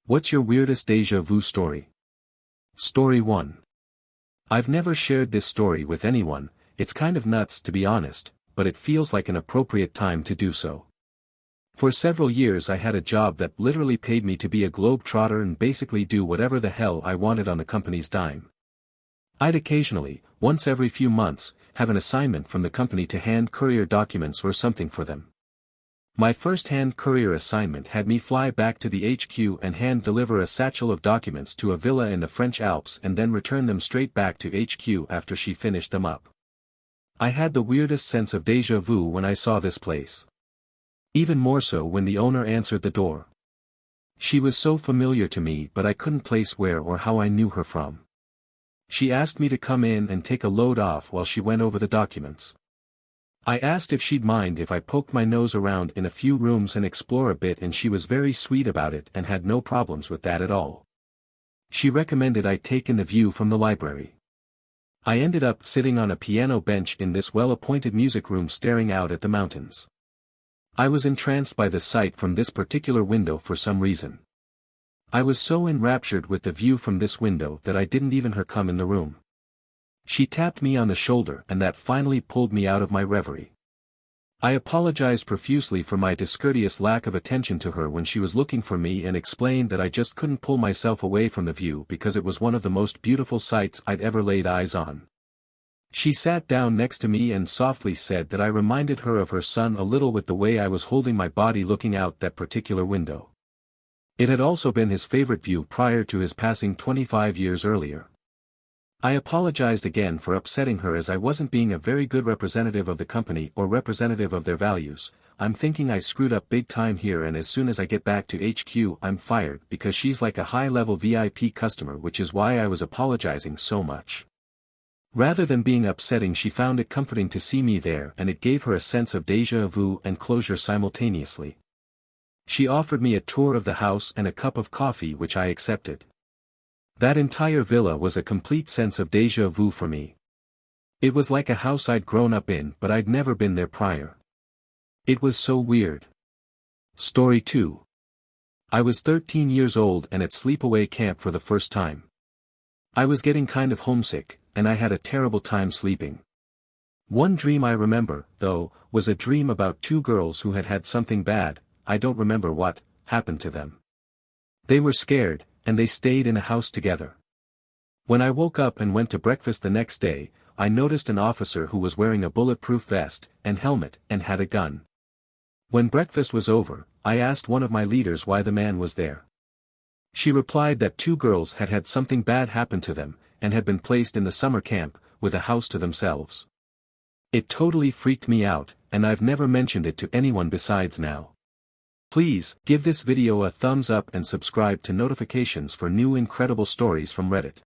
What's your weirdest déjà vu story? Story 1. I've never shared this story with anyone. It's kind of nuts to be honest, but it feels like an appropriate time to do so. For several years I had a job that literally paid me to be a globe-trotter and basically do whatever the hell I wanted on the company's dime. I'd occasionally, once every few months, have an assignment from the company to hand courier documents or something for them. My first hand courier assignment had me fly back to the HQ and hand deliver a satchel of documents to a villa in the French Alps and then return them straight back to HQ after she finished them up. I had the weirdest sense of déjà vu when I saw this place. Even more so when the owner answered the door. She was so familiar to me but I couldn't place where or how I knew her from. She asked me to come in and take a load off while she went over the documents. I asked if she'd mind if I poked my nose around in a few rooms and explore a bit, and she was very sweet about it and had no problems with that at all. She recommended I take in the view from the library. I ended up sitting on a piano bench in this well-appointed music room staring out at the mountains. I was entranced by the sight from this particular window for some reason. I was so enraptured with the view from this window that I didn't even hear her come in the room. She tapped me on the shoulder and that finally pulled me out of my reverie. I apologized profusely for my discourteous lack of attention to her when she was looking for me and explained that I just couldn't pull myself away from the view because it was one of the most beautiful sights I'd ever laid eyes on. She sat down next to me and softly said that I reminded her of her son a little with the way I was holding my body looking out that particular window. It had also been his favorite view prior to his passing 25 years earlier. I apologized again for upsetting her as I wasn't being a very good representative of the company or representative of their values. I'm thinking I screwed up big time here, and as soon as I get back to HQ I'm fired because she's like a high-level VIP customer, which is why I was apologizing so much. Rather than being upsetting, she found it comforting to see me there, and it gave her a sense of déjà vu and closure simultaneously. She offered me a tour of the house and a cup of coffee, which I accepted. That entire villa was a complete sense of déjà vu for me. It was like a house I'd grown up in, but I'd never been there prior. It was so weird. Story 2. I was 13 years old and at sleepaway camp for the first time. I was getting kind of homesick, and I had a terrible time sleeping. One dream I remember, though, was a dream about two girls who had had something bad, I don't remember what, happened to them. They were scared, and they stayed in a house together. When I woke up and went to breakfast the next day, I noticed an officer who was wearing a bulletproof vest and helmet and had a gun. When breakfast was over, I asked one of my leaders why the man was there. She replied that two girls had had something bad happen to them, and had been placed in the summer camp, with a house to themselves. It totally freaked me out, and I've never mentioned it to anyone besides now. Please, give this video a thumbs up and subscribe to notifications for new incredible stories from Reddit.